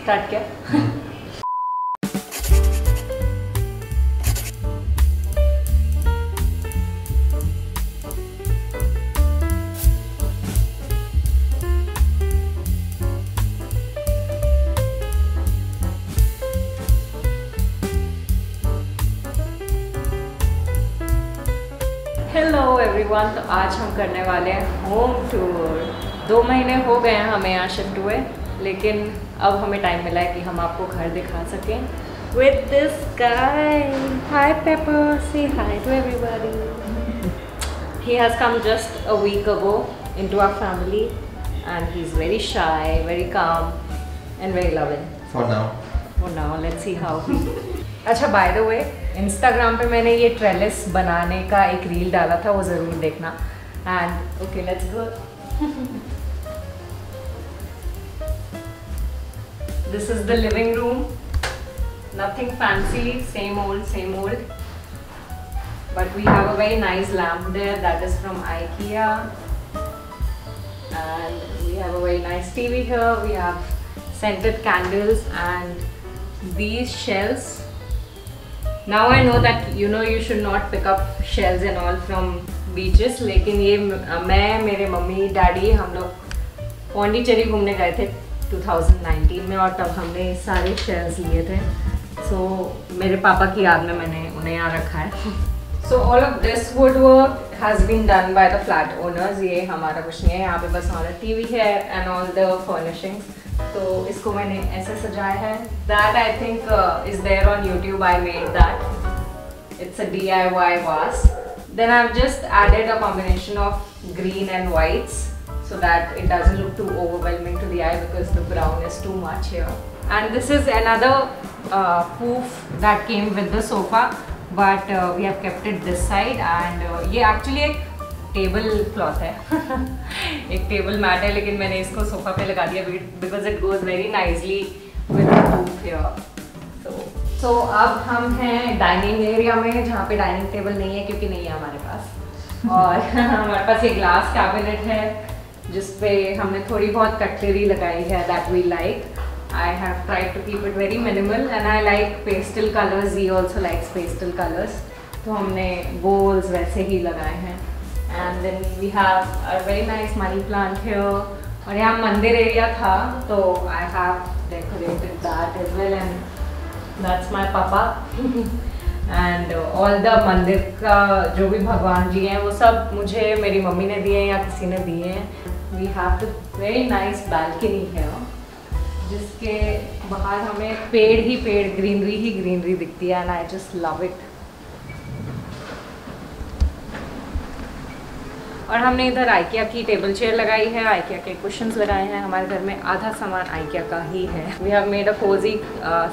Start किया। Hello everyone, तो आज हम करने वाले हैं होम टूर। 2 महीने हो गए हैं हमें यहाँ शिफ्ट हुए, लेकिन अब हमें टाइम मिला है कि हम आपको घर दिखा सकें with this guy. Hi Pepper, say hi to everybody. He has come just a week ago into our family and he is very shy, very calm and very loving For now. For now, let's see how he. अच्छा, by the way, Instagram पे मैंने ये trellis बनाने का एक reel डाला था, वो ज़रूर देखना। And okay, let's go. This is the living room, nothing fancy, same old, but we have a very nice lamp there that is from IKEA, and we have a very nice TV here. We have scented candles and these shells. Now I know that you should not pick up shells and all from beaches, लेकिन ये मैं, मेरे mummy daddy, हम लोग पौंडीचेरी घूमने गए थे 2019 में, और तब हमने सारे shells लिए थे। So मेरे पापा की याद में मैंने उन्हें यहाँ रखा है। So all of this woodwork has been done by the flat owners. ये हमारा कुछ नहीं है, यहाँ पे बस हमारा TV है and all the furnishings. तो इसको मैंने ऐसे सजाया है। That I think is there on YouTube. I made that. It's a DIY vase. Then I've just added a combination of green and whites so that it doesn't look too overwhelming to the eye because the brown is too much here. And this is another poof that came with the sofa, but we have kept it this side. And ये actually एक table cloth है एक table mat है, लेकिन मैंने इसको sofa पे लगा दिया because it goes very nicely with the roof here. So अब हम हैं डाइनिंग एरिया में, जहाँ पे डाइनिंग टेबल नहीं है क्योंकि नहीं है हमारे पास। और हमारे पास एक ग्लास कैबिनेट है जिसपे हमने थोड़ी बहुत कटलरी लगाई है that we like. I have tried to keep it very minimal and I like pastel colours. He also likes pastel colours, तो हमने बोल्स वैसे ही लगाए हैं। And then we have a very nice money plant here. और यहाँ मंदिर area था, तो I have decorated that as well, and that's my papa. And all the मंदिर का जो भी भगवान जी हैं वो सब मुझे मेरी मम्मी ने दिए हैं या किसी ने दिए हैं। We have the very nice balcony here, जिसके बाहर हमें पेड़ ही पेड़, ग्रीनरी दिखती है, and I just love it. और हमने इधर IKEA की टेबल चेयर लगाई है, IKEA के कुशन्स लगाए हैं। हमारे घर में आधा सामान IKEA का ही है। We have made a cosy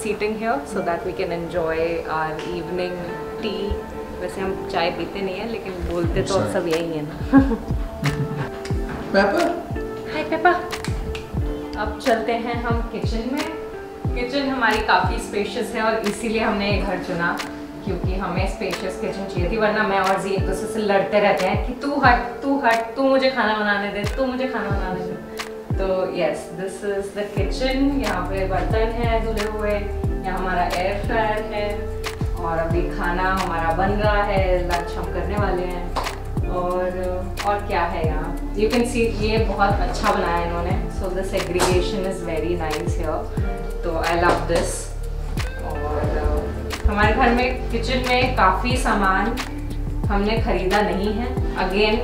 seating here so that we can enjoy our evening tea. वैसे हम चाय पीते नहीं हैं, लेकिन बोलते तो सब यही है ना। पेपर, हाय पेपर। अब चलते हैं हम किचन में। किचन हमारी काफ़ी स्पेशियस है और इसीलिए हमने ये घर चुना, क्योंकि हमें स्पेशियस किचन चाहिए थी, वरना मैं और जी एक दूसरे से लड़ते रहते हैं कि तू हट, तू मुझे खाना बनाने दे, तू मुझे खाना बनाने दे। तो yes, this is the kitchen. यहाँ पे बर्तन है धुले हुए, यहाँ हमारा एयर फ्रायर है, और अभी खाना हमारा बन रहा है, लंच हम करने वाले हैं। और क्या है यहाँ, यू कैन सी ये बहुत अच्छा बनाया है इन्होंने। So the segregation is very nice here, तो आई लव दिस। और हमारे घर में किचन में काफ़ी सामान हमने ख़रीदा नहीं है। अगेन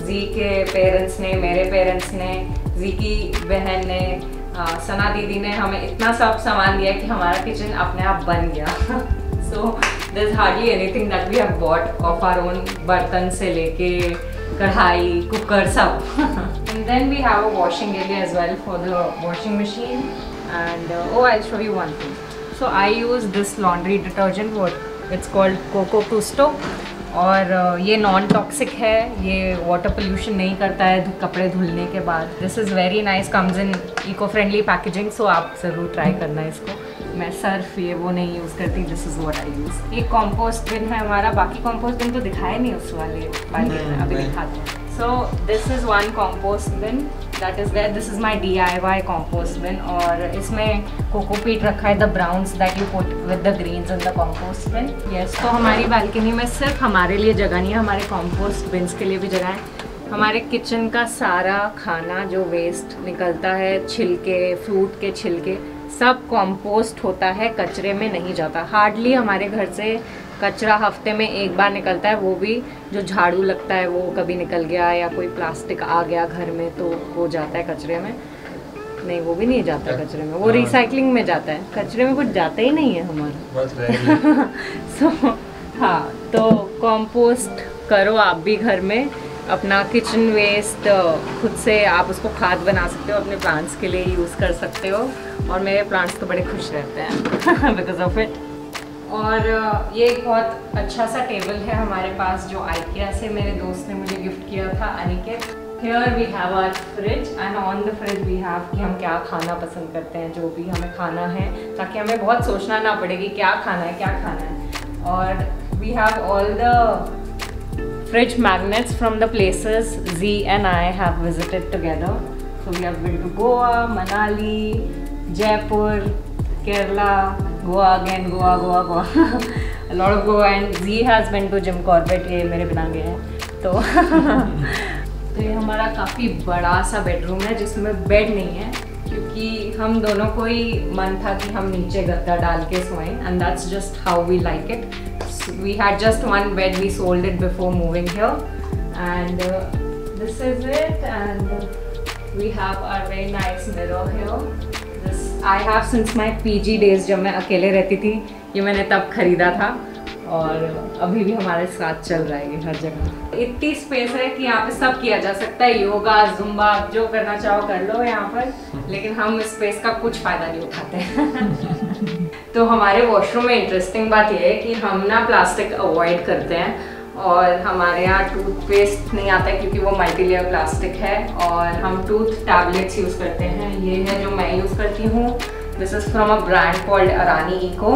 जी के पेरेंट्स ने, मेरे पेरेंट्स ने, जी की बहन ने, सना दीदी ने हमें इतना सब सामान दिया कि हमारा किचन अपने आप बन गया। So there is hardly anything that we have bought of our own, बर्तन से लेके कढ़ाई, कुकर, सब। And then we have a washing area as well for the washing machine. And I will show you one thing. So I use this laundry detergent, what it's called Coco Gusto, और ये non toxic है, ये water pollution नहीं करता है कपड़े धुलने के बाद। This is very nice, comes in eco friendly packaging, so आप ज़रूर ट्राई करना इसको। मैं सर्फ ये वो नहीं यूज़ करती, this is what I use. ये कॉम्पोस्ट बिन है हमारा, बाकी कॉम्पोस्ट बिन तो दिखाया नहीं उस वाले अभी दिखाते हैं। So this is one compost bin that is there. This is my DIY compost bin, और इसमें कोकोपीट रखा है, the browns that you put with the greens in the compost bin. Yes, तो हमारी बालकनी में सिर्फ हमारे लिए जगह नहीं है, हमारे कॉम्पोस्ट बिन्स के लिए भी जगह है। हमारे किचन का सारा खाना जो वेस्ट निकलता है, छिलके, फ्रूट के छिलके, सब कॉम्पोस्ट होता है, कचरे में नहीं जाता। हार्डली हमारे घर से कचरा हफ्ते में एक बार निकलता है, वो भी जो झाड़ू लगता है वो कभी निकल गया, या कोई प्लास्टिक आ गया घर में तो वो जाता है कचरे में। नहीं, वो भी नहीं जाता कचरे में, वो रिसाइकलिंग में जाता है, कचरे में कुछ जाता ही नहीं है हमारा। सो हाँ, तो कंपोस्ट करो आप भी घर में। अपना किचन वेस्ट खुद से आप उसको खाद बना सकते हो, अपने प्लांट्स के लिए यूज़ कर सकते हो, और मेरे प्लांट्स तो बड़े खुश रहते हैं बिकॉज ऑफ इट। और ये एक बहुत अच्छा सा टेबल है हमारे पास जो IKEA से मेरे दोस्त ने मुझे गिफ्ट किया था, Aniket. Here we have our fridge, and on the fridge we have कि हम क्या खाना पसंद करते हैं, जो भी हमें खाना है, ताकि हमें बहुत सोचना ना पड़े कि क्या खाना है, क्या खाना है। और we have all the fridge magnets from the places Z and I have visited together. So we have been to Goa, Manali, Jaipur, Kerala, Goa again, Goa. A lot of Goa, and Z has been to Jim Corbett, ये मेरे बिना गए हैं। तो ये हमारा काफ़ी बड़ा सा बेडरूम है जिसमें बेड नहीं है, क्योंकि हम दोनों को ही मन था कि हम नीचे गद्दा डाल के सोएं, and that's just how we like it. We had just one bed, we sold it before moving here, and this is it, and we have our very nice mirror here. This I have since my PG days, जब मैं अकेले रहती थी, ये मैंने तब खरीदा था, और अभी भी हमारे साथ चल रहा है ये हर जगह। इतनी स्पेस है कि यहाँ पे सब किया जा सकता है, योगा, जुम्बा, जो करना चाहो कर लो यहाँ पर, लेकिन हम इस स्पेस का कुछ फ़ायदा नहीं उठाते तो हमारे वॉशरूम में इंटरेस्टिंग बात यह है कि हम ना प्लास्टिक अवॉइड करते हैं, और हमारे यहाँ टूथपेस्ट नहीं आता है क्योंकि वो मल्टी लेयर प्लास्टिक है, और हम टूथ टैबलेट्स यूज़ करते हैं। ये है जो मैं यूज़ करती हूँ, this is from a brand called Arani Eco,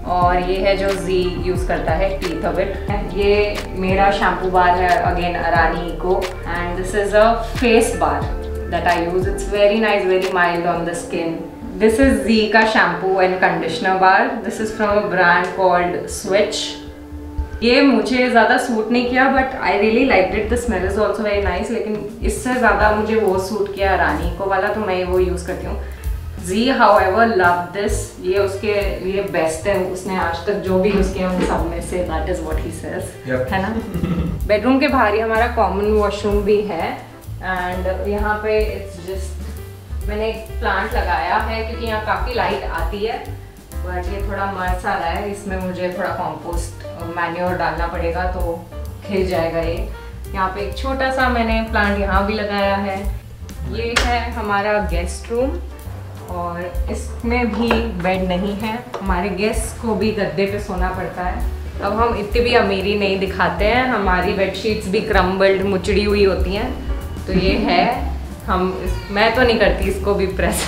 और ये है जो Z यूज़ करता है, टीथ ऑफ इट। ये मेरा शैम्पू बार है, again Arani Eco, and this is a face bar that I use. It's very nice, very mild on the skin. This is Z का shampoo and conditioner bar, this is from a brand called Switch. ये मुझे ज़्यादा suit नहीं किया, but I really like it, the smell is also very nice, लेकिन इससे ज़्यादा मुझे वो सूट किया अरानी को वाला, तो मैं वो यूज़ करती हूँ। Z however love this, ये उसके लिए बेस्ट है, उसने आज तक जो भी यूज़ किया उन सब में से, that is what he says, है ना। बेडरूम के बाहर ही हमारा कॉमन वॉशरूम भी है, एंड यहाँ पे इट्स जस्ट, मैंने एक प्लांट लगाया है क्योंकि यहाँ काफ़ी लाइट आती है, बट ये थोड़ा मर सा रहा है, इसमें मुझे थोड़ा कॉम्पोस्ट मैन्योर डालना पड़ेगा तो खिल जाएगा ये। यहाँ पे एक छोटा सा मैंने प्लांट यहाँ भी लगाया है। ये है हमारा गेस्ट रूम, और इसमें भी बेड नहीं है, हमारे गेस्ट को भी गद्दे पे सोना पड़ता है। अब हम इतनी भी अमीरी नहीं दिखाते हैं, हमारी बेडशीट्स भी क्रम्बल्ड, मुचड़ी हुई होती हैं, तो ये है, मैं तो नहीं करती इसको भी प्रेस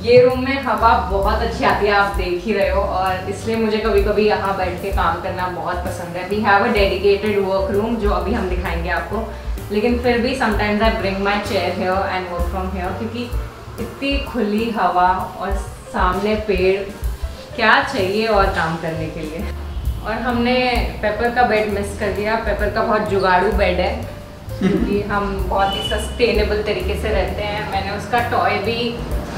ये रूम में हवा बहुत अच्छी आती है, आप देख ही रहे हो, और इसलिए मुझे कभी कभी यहाँ बैठ के काम करना बहुत पसंद है। We have a dedicated work room जो अभी हम दिखाएंगे आपको, लेकिन फिर भी sometimes I bring my chair here and work from here, क्योंकि इतनी खुली हवा और सामने पेड़, क्या चाहिए और काम करने के लिए। और हमने पेपर का बेड मिस कर दिया, पेपर का बहुत जुगाड़ू बेड है, क्योंकि हम बहुत ही सस्टेनेबल तरीके से रहते हैं। मैंने उसका टॉय भी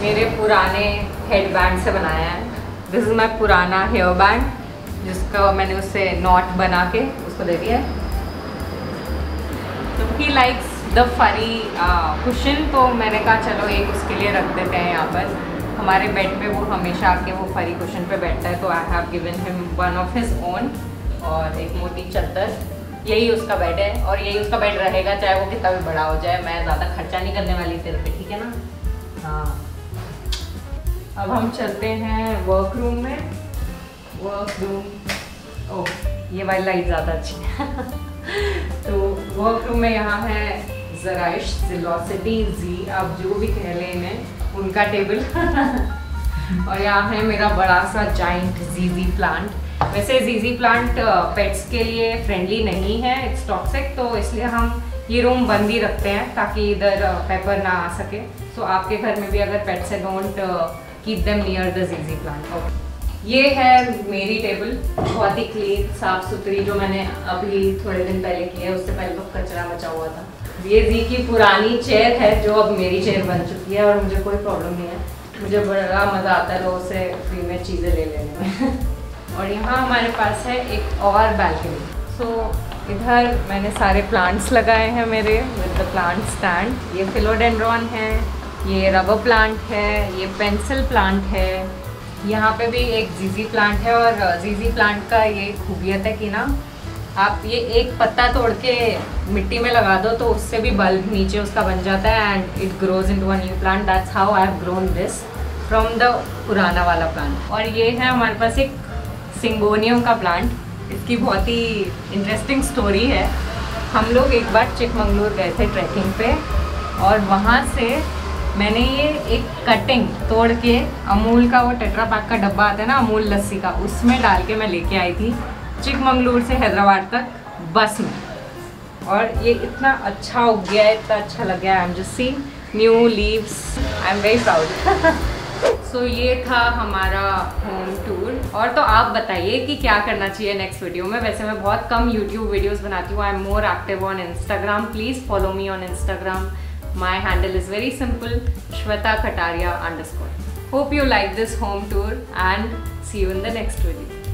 मेरे पुराने हेड बैंड से बनाया है। दिस इज़ माई पुराना हेयर बैंड, जिसका मैंने उससे नॉट बना के उसको दे दिया है। तो ही लाइक्स द फरी कुशन, तो मैंने कहा चलो एक उसके लिए रख देते हैं यहाँ पर। हमारे बेड पे वो हमेशा आके वो फरी कुशन पे बैठता है, तो I have given him one of his own, और एक मोटी चादर। यही उसका बेड है और यही उसका बेड रहेगा, चाहे वो कितना भी बड़ा हो जाए। मैं ज़्यादा खर्चा नहीं करने वाली तेरे पे, ठीक है ना। हाँ, अब हम चलते हैं वर्क रूम में। वर्क रूम, ओह ये वाली लाइट ज़्यादा अच्छी है तो वर्क रूम में यहाँ है ज़राइश, ज़ेलोसिटी, Z, आप जो भी कह लें इन्हें, उनका टेबल और यहाँ है मेरा बड़ा सा जाइंट ZZ प्लांट। वैसे ZZ प्लांट पेट्स के लिए फ्रेंडली नहीं है, इट्स टॉक्सिक, तो इसलिए हम ये रूम बंद ही रखते हैं ताकि इधर पेपर ना आ सके। सो आपके घर में भी अगर पेट्स है, don't keep them near the जीजी प्लांट। ये है मेरी टेबल, बहुत ही क्लीन साफ सुथरी, जो मैंने अभी थोड़े दिन पहले की है, उससे पहले तो कचरा बचा हुआ था। ये जी की पुरानी चेयर है जो अब मेरी चेयर बन चुकी है और मुझे कोई प्रॉब्लम नहीं है, मुझे बड़ा मज़ा आता है लोगों से फ्री में चीज़ें ले लेने में। और यहाँ हमारे पास है एक और बैल्कनी। सो इधर मैंने सारे प्लांट्स लगाए हैं मेरे विद द प्लांट स्टैंड। ये फिलोडेंड्रॉन है, ये रबर प्लांट है, ये पेंसिल प्लांट है, यहाँ पे भी एक जीजी प्लांट है। और जीजी प्लांट का ये खूबियत है कि ना आप ये एक पत्ता तोड़ के मिट्टी में लगा दो तो उससे भी बल्ब नीचे उसका बन जाता है and it grows into a new plant. That's how I have grown this from the पुराना वाला प्लांट। और ये है हमारे पास एक सिंगोनियम का प्लांट। इसकी बहुत ही इंटरेस्टिंग स्टोरी है। हम लोग एक बार चिकमंगलूर गए थे ट्रैकिंग पे और वहाँ से मैंने ये एक कटिंग तोड़ के अमूल का वो टेट्रा पैक का डब्बा आता है ना अमूल लस्सी का, उसमें डाल के मैं लेके आई थी चिकमंगलूर से हैदराबाद तक बस में। और ये इतना अच्छा उग गया है, इतना अच्छा लग गया। I am just seeing new leaves, I am very proud. So ये था हमारा होम टूर। और तो आप बताइए कि क्या करना चाहिए नेक्स्ट वीडियो में। वैसे मैं बहुत कम यूट्यूब वीडियोस बनाती हूँ। I am more active on Instagram, please follow me on Instagram. My handle is very simple, Shweta Kataria _. Hope you like this home tour and see you in the next video.